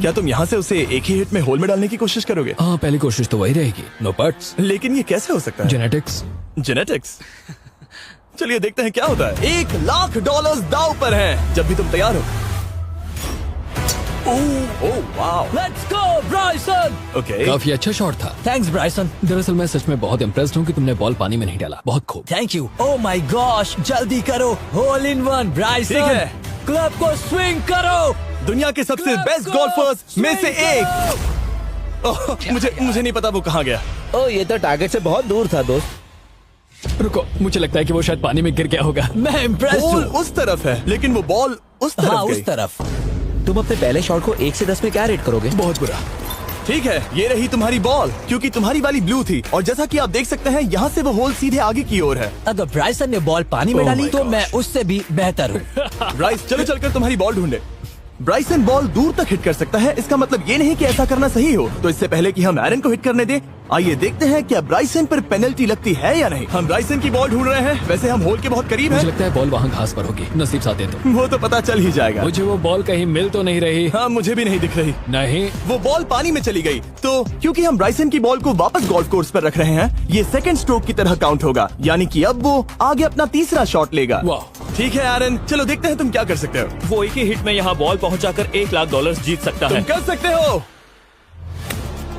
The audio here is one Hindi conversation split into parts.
क्या तुम यहाँ से उसे एक ही हिट में होल में डालने की कोशिश करोगे? हाँ, पहली कोशिश तो वही रहेगी। No buts. लेकिन ये कैसे हो सकता है? जेनेटिक्स। जेनेटिक्स। चलिए देखते हैं क्या होता है। $1,00,000 दांव पर हैं। जब भी तुम तैयार हो। Oh wow. Let's go Bryson. Okay. काफी अच्छा शॉट था। Thanks Bryson. दरअसल मैं सच में बहुत इम्प्रेस्ड हूँ कि तुमने बॉल पानी में नहीं डाला। बहुत खूब। Thank you. Oh my gosh, जल्दी करो। Hole in one Bryson. ठीक है। क्लब को स्विंग करो। दुनिया के सबसे बेस्ट गोल्फर्स में से एक। ओह, मुझे नहीं पता वो कहाँ गया। ओ, ये तो टारगेट से बहुत दूर था दोस्त। रुको, मुझे लगता है कि वो शायद पानी में गिर गया होगा। मैं इम्प्रेस्ड बॉल हूँ। उस तरफ है, लेकिन वो बॉल उस तरफ हाँ, गई। उस तरफ। तुम अपने पहले शॉट को 1 से 10 में क्या रेट करोगे? बहुत बुरा। ठीक है, ये रही तुम्हारी बॉल, क्योंकि तुम्हारी वाली ब्लू थी और जैसा कि आप देख सकते हैं यहाँ से वो होल सीधे आगे की ओर है। अगर ब्राइसन ने बॉल पानी में Oh डाली my तो gosh. मैं उससे भी बेहतर हूँ। ब्राइस, चलो चलकर तुम्हारी बॉल ढूंढे। ब्राइसन बॉल दूर तक हिट कर सकता है, इसका मतलब ये नहीं कि ऐसा करना सही हो। तो इससे पहले कि हम एरन को हिट करने दें, आइए देखते हैं क्या ब्राइसन पर पेनल्टी लगती है या नहीं। हम ब्राइसन की बॉल ढूंढ रहे हैं। वैसे हम होल के बहुत करीब मुझे हैं। लगता है बॉल वहाँ घास पर होगी। नसीब साथ दे तो। वो तो पता चल ही जाएगा। मुझे वो बॉल कहीं मिल तो नहीं रही। हाँ, मुझे भी नहीं दिख रही। नहीं। वो बॉल पानी में चली गई। तो क्योंकि हम ब्राइसन की बॉल को वापस गोल्फ कोर्स पर रख रहे हैं, ये सेकंड स्ट्रोक की तरह काउंट होगा, यानी कि अब वो आगे अपना तीसरा शॉट लेगा। वाह। ठीक है एरन, चलो देखते हैं तुम क्या कर सकते हो। वो एक ही हिट में यहाँ बॉल पहुँचाकर $1,00,000 जीत सकता तुम है। कर सकते हो।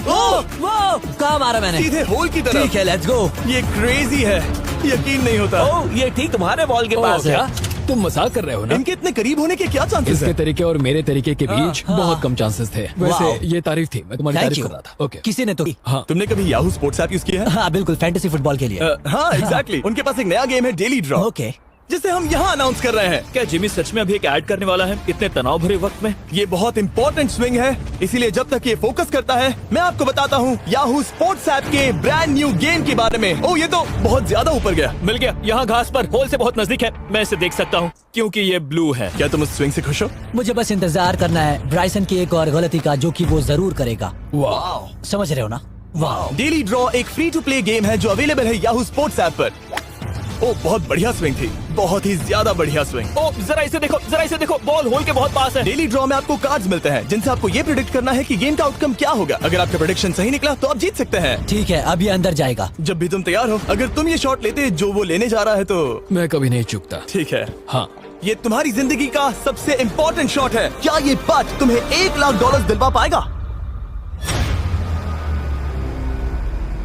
ओह, वो कहाँ मारा मैंने? सीधे होल की तरफ। ठीक है, लेट्स गो। ये क्रेजी है, यकीन नहीं होता। ओह, ये ठीक तुम्हारे बॉल के ओह, पास है। क्या? तुम मजाक कर रहे हो ना? इनके इतने करीब होने के क्या चांसेस इसके हैं? तरीके और मेरे तरीके के बीच हाँ। बहुत कम चांसेस थे। वाह। वैसे ये तारीफ थी, मैं तुम्हारी थैंक तारीफ यू। कर रहा था। ओके। किसी ने तो हाँ। तुमने कभी याहू स्पोर्ट्स ऐप यूज किया है? हाँ बिल्कुल, फैंटेसी फुटबॉल के लिए। हाँ, एग्जैक्टली। उनके पास एक नया गेम है, डेली ड्रॉ, ओके। जिसे हम यहाँ अनाउंस कर रहे हैं। क्या जिमी सच में अभी एक ऐड करने वाला है इतने तनाव भरे वक्त में? ये बहुत इंपॉर्टेंट स्विंग है, इसीलिए जब तक ये फोकस करता है, मैं आपको बताता हूँ याहू स्पोर्ट्स ऐप के ब्रांड न्यू गेम के बारे में। ओह, ये तो बहुत ज्यादा ऊपर गया। मिल गया। यहाँ घास पर होल से बहुत नजदीक है। मैं इसे देख सकता हूँ क्योंकि ये ब्लू है। क्या तुम उस स्विंग से खुश हो? मुझे बस इंतजार करना है ब्राइसन की एक और गलती का, जो कि वो जरूर करेगा। वाह। समझ रहे हो ना? वाह। डेली ड्रॉ एक फ्री टू प्ले गेम है जो अवेलेबल है याहू स्पोर्ट्स ऐप पर। ओह, बहुत बढ़िया स्विंग थी, बहुत ही ज्यादा बढ़िया स्विंग। ओ, जरा इसे देखो, जरा इसे देखो। बॉल होल के बहुत पास है। डेली ड्रॉ में आपको कार्ड्स मिलते हैं जिनसे आपको ये प्रेडिक्ट करना है कि गेम का आउटकम क्या होगा। अगर आपका प्रेडिक्शन सही निकला तो आप जीत सकते हैं। ठीक है, अब ये अंदर जाएगा। जब भी तुम तैयार हो, अगर तुम ये शॉट लेते जो वो लेने जा रहा है तो मैं कभी नहीं चूकता। ठीक है। हाँ। ये तुम्हारी जिंदगी का सबसे इम्पोर्टेंट शॉट है। क्या ये पट तुम्हें $1,00,000 दिलवा पाएगा?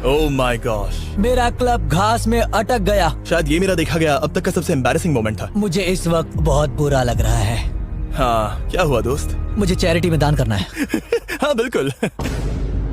ओह माय गॉश, मेरा क्लब घास में अटक गया। शायद ये मेरा देखा गया अब तक का सबसे एम्बैरेसिंग मोमेंट था। मुझे इस वक्त बहुत बुरा लग रहा है। हाँ, क्या हुआ दोस्त? मुझे चैरिटी में दान करना है। हाँ बिल्कुल।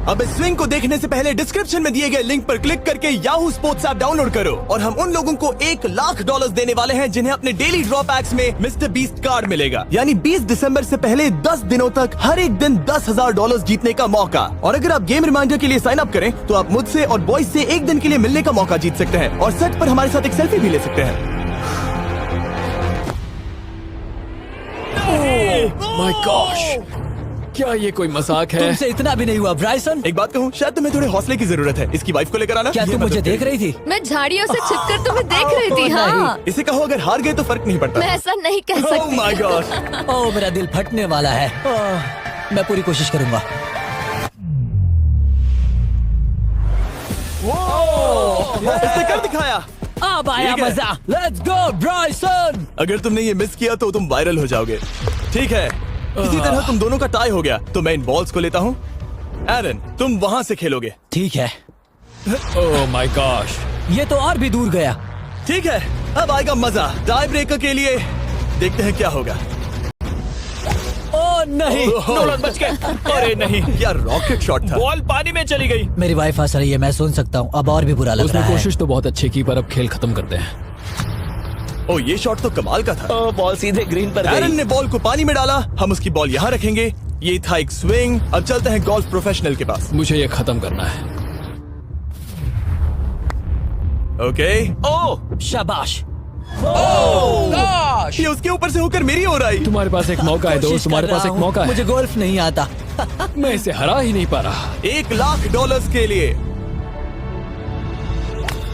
अब इस स्विंग को देखने से पहले डिस्क्रिप्शन में दिए गए लिंक पर क्लिक करके याहू स्पोर्ट्स ऐप डाउनलोड करो और हम उन लोगों को $1,00,000 देने वाले हैं जिन्हें अपने डेली ड्रॉ पैक्स में मिस्टर बीस्ट कार्ड मिलेगा। यानी 20 दिसंबर से पहले 10 दिनों तक हर एक दिन $10,000 जीतने का मौका। और अगर आप गेम रिमाइंडर के लिए साइन अप करें तो आप मुझसे और बॉयज से एक दिन के लिए मिलने का मौका जीत सकते हैं और सेट पर हमारे साथ एक सेल्फी भी ले सकते हैं। माय गॉश, क्या ये कोई मजाक है? तुमसे इतना भी नहीं हुआ ब्राइसन। एक बात कहूँ, शायद तुम्हें थोड़े हौसले की जरूरत है। इसकी वाइफ को लेकर आना। क्या ये तुम मुझे मदद देख करेगी। रही थी? मैं झाड़ियों से छिपकर तुम्हें देख रही थी। हाँ, इसे कहो अगर हार गए तो फर्क नहीं पड़ता। मैं ऐसा नहीं कह ओह सकती। My gosh. ओह, मेरा दिल फटने वाला है। मैं पूरी कोशिश करूंगा। इसने कर दिखाया। अब आया ठीक है। मजा। Let's go Bryson. अगर तुमने ये मिस किया तो तुम वायरल हो जाओगे। ठीक है, इसी तरह तुम दोनों का टाई हो गया तो मैं इन बॉल्स को लेता हूँ। एरन, तुम वहाँ से खेलोगे। ठीक है, ओह माय गॉश। ये तो और भी दूर गया। ठीक है, अब आएगा मजा। टाई ब्रेकर के लिए देखते हैं क्या होगा। ओह नहीं, नोलन बच गए। अरे नहीं, क्या रॉकेट शॉट था। बॉल पानी में चली गई। मेरी वाइफ हंस रही है, मैं सुन सकता हूँ। अब और भी बुरा लग उसने रहा है। कोशिश तो बहुत अच्छी की, पर अब खेल खत्म करते हैं। ओ, ये शॉट तो कमाल का था। ओ, बॉल सीधे ग्रीन पर एरन गई। ने बॉल को पानी में डाला, हम उसकी बॉल यहाँ रखेंगे। ये था एक स्विंग। अब चलते हैं गोल्फ प्रोफेशनल के पास। मुझे ये खत्म करना है। ओके। ओह, शाबाश। ये उसके ऊपर से होकर मेरी ओर आई। तुम्हारे पास एक मौका है दोस्त, कोशिश तुम्हारे कर पास रहा एक हूँ। मौका है। मुझे गोल्फ नहीं आता। मैं इसे हरा ही नहीं पा रहा। $1,00,000 के लिए।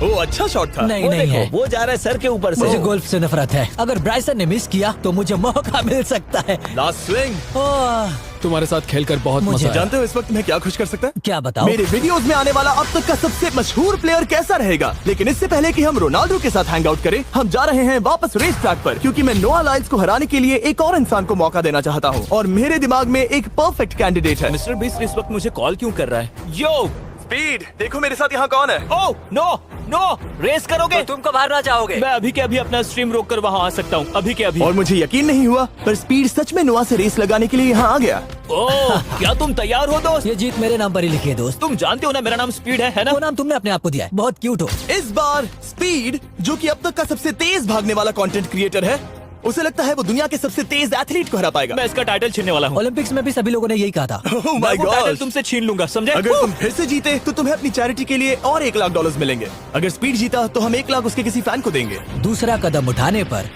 ओ, अच्छा शॉट था। नहीं वो नहीं है, देखो, वो जा रहा है सर के ऊपर से। मुझे गोल्फ से नफरत है। अगर ब्राइसन ने मिस किया तो मुझे मौका मिल सकता है। Last swing. ओह, तुम्हारे साथ खेलकर बहुत मुझे मजा आया। जानते हो इस वक्त मैं क्या खुश कर सकता है? क्या बताओ? मेरे वीडियोस में आने वाला अब तक का सबसे मशहूर प्लेयर कैसा रहेगा। लेकिन इससे पहले कि हम रोनाल्डो के साथ हैंग आउट करें, हम जा रहे हैं वापस रेस ट्रैक पर, क्योंकि मैं नोआ लाइल्स को हराने के लिए एक और इंसान को मौका देना चाहता हूँ और मेरे दिमाग में एक परफेक्ट कैंडिडेट है। मिस्टर बीस्ट इस वक्त मुझे कॉल क्यों कर रहा है? यो स्पीड, देखो मेरे साथ यहाँ कौन है। ओह नो नो, रेस करोगे? तुम कब हारना चाहोगे? मैं अभी के अभी अपना स्ट्रीम रोक कर वहाँ आ सकता हूँ, अभी के अभी। और मुझे यकीन नहीं हुआ, पर स्पीड सच में नोआ से रेस लगाने के लिए यहाँ आ गया। ओह, क्या तुम तैयार हो दोस्त? ये जीत मेरे नाम पर ही लिखी है दोस्त। तुम जानते हो ना मेरा नाम स्पीड है ना? वो नाम तुमने अपने आप को दिया है। बहुत क्यूट हो। इस बार स्पीड, जो कि अब तक का सबसे तेज भागने वाला कंटेंट क्रिएटर है, उसे लगता है वो दुनिया के सबसे तेज एथलीट को हरा पाएगा। मैं इसका टाइटल छीनने वाला हूँ। ओलंपिक्स में भी सभी लोगों ने यही कहा था। Oh मैं my वो टाइटल God! तुमसे छीन लूंगा, समझे? अगर तुम फिर से जीते तो तुम्हें अपनी चैरिटी के लिए और $1 लाख मिलेंगे। अगर स्पीड जीता तो हम 1 लाख उसके किसी फैन को देंगे। दूसरा कदम उठाने पर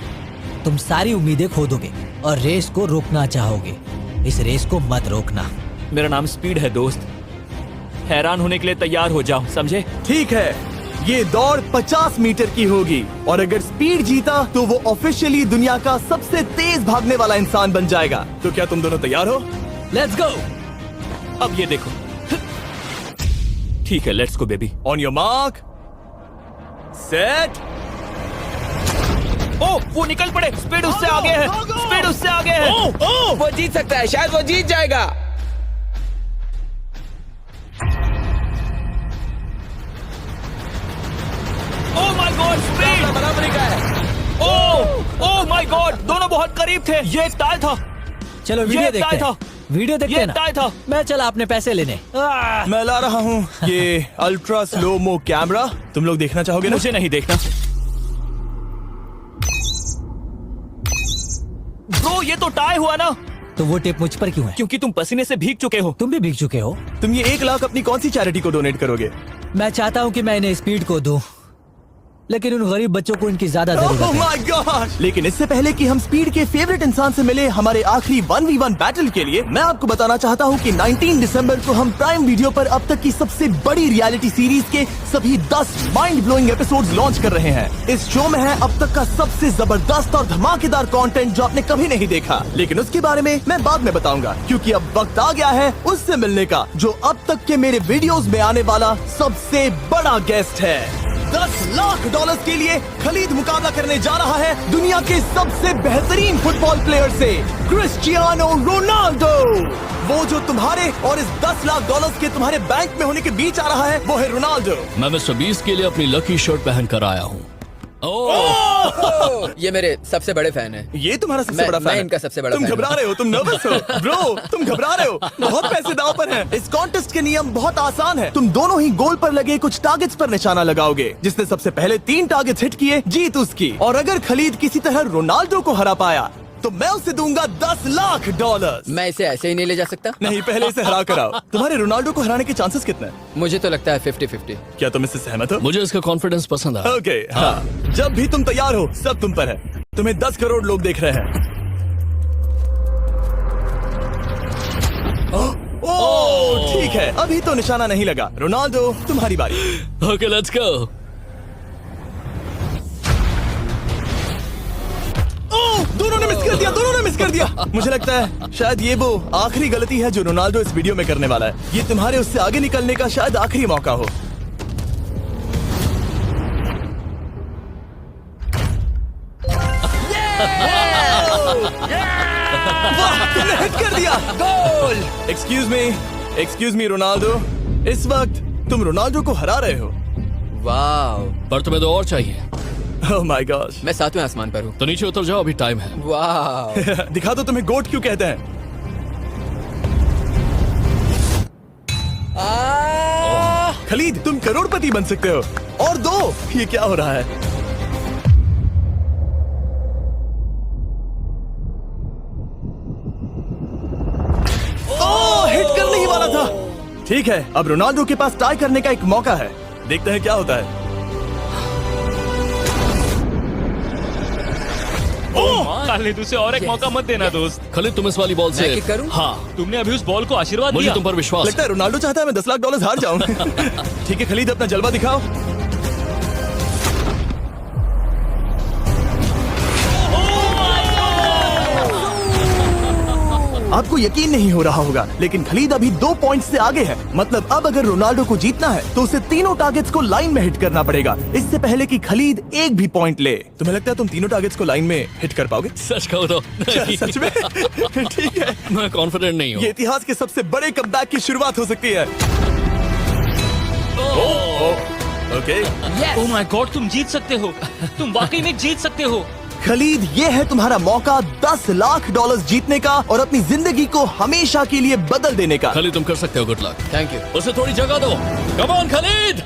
तुम सारी उम्मीदें खो दोगे और रेस को रोकना चाहोगे। इस रेस को मत रोकना। मेरा नाम स्पीड है दोस्त, हैरान होने के लिए तैयार हो जाओ, समझे? ठीक है, ये दौड़ 50 मीटर की होगी और अगर स्पीड जीता तो वो ऑफिशियली दुनिया का सबसे तेज भागने वाला इंसान बन जाएगा। तो क्या तुम दोनों तैयार हो? Let's go. अब ये देखो। ठीक है, let's go baby. On your mark, set. Oh, वो निकल पड़े। स्पीड उससे आगे है, स्पीड उससे आगे है। वो जीत सकता है, शायद वो जीत जाएगा। ओह माय गॉड, स्पीड बराबरी का है। ओह माय गॉड, दोनों बहुत करीब थे। ये एक टाई था। चलो ये वीडियो देखते टाई हैं। था। वीडियो देखते ये हैं ना। टाई था। मैं चला अपने पैसे लेने। मैं ला रहा हूँ ये अल्ट्रा स्लो मो कैमरा। तुम लोग देखना चाहोगे ना? मुझे नहीं देखना। ब्रो, ये तो टाई हुआ ना? तो वो टेप मुझ पर क्यों है? क्योंकि तुम पसीने से भीग चुके हो। तुम भी भीग चुके हो। तुम ये 1 लाख अपनी कौन सी चैरिटी को डोनेट करोगे? मैं चाहता हूँ कि मैं इन्हें स्पीड को दूं, लेकिन उन गरीब बच्चों को इनकी ज्यादा जरूरत Oh है। my God! लेकिन इससे पहले कि हम स्पीड के फेवरेट इंसान से मिले हमारे आखिरी 1v1 बैटल के लिए, मैं आपको बताना चाहता हूँ कि 19 दिसंबर को हम प्राइम वीडियो पर अब तक की सबसे बड़ी रियलिटी सीरीज के सभी 10 माइंड ब्लोइंग एपिसोड्स लॉन्च कर रहे हैं। इस शो में है अब तक का सबसे जबरदस्त और धमाकेदार कंटेंट जो आपने कभी नहीं देखा, लेकिन उसके बारे में मैं बाद में बताऊंगा, क्योंकि अब वक्त आ गया है उससे मिलने का जो अब तक के मेरे वीडियोस में आने वाला सबसे बड़ा गेस्ट है। $10 लाख के लिए खलीद मुकाबला करने जा रहा है दुनिया के सबसे बेहतरीन फुटबॉल प्लेयर से, क्रिस्टियानो रोनाल्डो। वो जो तुम्हारे और इस $10 लाख के तुम्हारे बैंक में होने के बीच आ रहा है, वो है रोनाल्डो। मैं मिस्टर बीस्ट के लिए अपनी लकी शर्ट पहन कर आया हूँ। ये मेरे सबसे बड़े फैन है। ये तुम्हारा सबसे मैं- बड़ा फैन मैं है। इनका सबसे बड़ा तुम फैन घबरा हूं। रहे हो, तुम नर्वस हो ब्रो, तुम घबरा रहे हो। बहुत पैसे दांव पर हैं। इस कॉन्टेस्ट के नियम बहुत आसान है। तुम दोनों ही गोल पर लगे कुछ टारगेट्स पर निशाना लगाओगे। जिसने सबसे पहले 3 टारगेट्स हिट किए जीत उसकी। और अगर खलीद किसी तरह रोनाल्डो को हरा पाया तो मैं उसे दूंगा $10 लाख। मैं इसे ऐसे ही नहीं ले जा सकता। नहीं, पहले इसे हरा कर आओ। तुम्हारे रोनाल्डो को हराने के चांसेस कितने हैं? मुझे तो लगता है 50-50। क्या तुम इससे सहमत हो? मुझे इसका कॉन्फिडेंस पसंद आया। ओके, हाँ। जब भी तुम तैयार हो सब तुम पर है। तुम्हें 10 करोड़ लोग देख रहे हैं। ओह, ठीक है, अभी तो निशाना नहीं लगा। रोनाल्डो, तुम्हारी बारी। Okay, let's go. दोनों ने मिस कर दिया, दोनों ने मिस कर दिया। मुझे लगता है शायद ये वो आखिरी गलती है जो रोनाल्डो इस वीडियो में करने वाला है। ये तुम्हारे उससे आगे निकलने का शायद आखिरी मौका हो। वाह, तुमने हिट कर दिया। गोल। एक्सक्यूज मी रोनाल्डो, इस वक्त तुम रोनाल्डो को हरा रहे हो। वाह, पर तुम्हें तो और चाहिए। Oh my God. मैं 7वें आसमान पर हूँ। तो नीचे उतर जाओ, अभी टाइम है। वाह, दिखा दो तुम्हें गोट क्यों कहते हैं। खलीद, तुम करोड़पति बन सकते हो। और दो, ये क्या हो रहा है? ओह, हिट करने ही वाला था। ठीक है, अब रोनाल्डो के पास टाई करने का एक मौका है। देखते हैं क्या होता है। खालिद, उसे और एक मौका मत देना दोस्त। खलीद, तुम इस वाली बॉल से मैं किक करूं? हाँ, तुमने अभी उस बॉल को आशीर्वाद मुझे दिया। तुम पर विश्वास लगता है रोनाल्डो चाहता है मैं $10 लाख हार जाऊं। ठीक है खलीद, अपना जलवा दिखाओ। आपको यकीन नहीं हो रहा होगा, लेकिन खलीद अभी 2 पॉइंट से आगे है। मतलब अब अगर रोनाल्डो को जीतना है तो उसे तीनों टारगेट्स को लाइन में हिट करना पड़ेगा, इससे पहले कि खलीद एक भी पॉइंट ले। तुम्हें लगता है तुम तीनों टारगेट्स को लाइन में हिट कर पाओगे? सच कहो तो नहीं। सच में? ठीक है, मैं कॉन्फिडेंट नहीं हूँ। ये इतिहास के सबसे बड़े कमबैक की शुरुआत हो सकती है। ओके, ओह माय गॉड, तुम जीत सकते हो, तुम वाकई में जीत सकते हो। खलीद, ये है तुम्हारा मौका $10 लाख जीतने का और अपनी जिंदगी को हमेशा के लिए बदल देने का। खलीद तुम कर सकते हो, गुड लक। Thank you. उसे थोड़ी जगह दो, कम ऑन खलीद।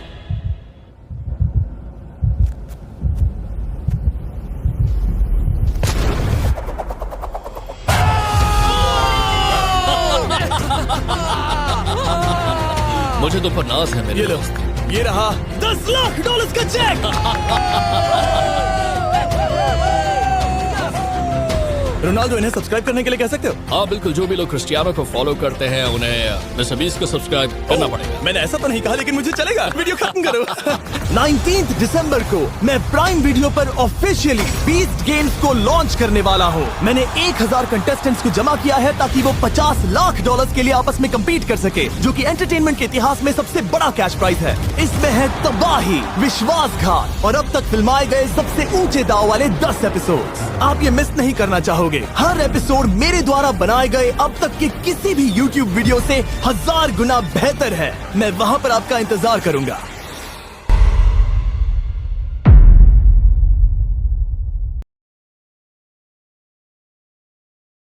मुझे तुम पर नाज है मेरे ये लो, दोस्त। ये रहा $10 लाख का चेक। रोनाल्डो, इन्हें सब्सक्राइब करने के लिए कह सकते हो? हाँ बिल्कुल, जो भी लोग क्रिस्टियानो को फॉलो करते हैं उन्हें मिस्टर बीस्ट को सब्सक्राइब करना पड़ेगा। मैंने ऐसा तो नहीं कहा, लेकिन मुझे चलेगा। वीडियो खत्म करो। 19 दिसंबर को मैं प्राइम वीडियो पर ऑफिशियली बीस्ट गेम्स को लॉन्च करने वाला हूँ। मैंने 1000 कंटेस्टेंट्स को जमा किया है ताकि वो $50 लाख के लिए आपस में कम्पीट कर सके, जो कि एंटरटेनमेंट के इतिहास में सबसे बड़ा कैश प्राइज है। इसमें है तबाही, विश्वासघात और अब तक फिल्माए गए सबसे ऊंचे दाव वाले 10 एपिसोड। आप ये मिस नहीं करना चाहोगे। हर एपिसोड मेरे द्वारा बनाए गए अब तक के किसी भी YouTube वीडियो से 1000 गुना बेहतर है। मैं वहाँ पर आपका इंतजार करूंगा।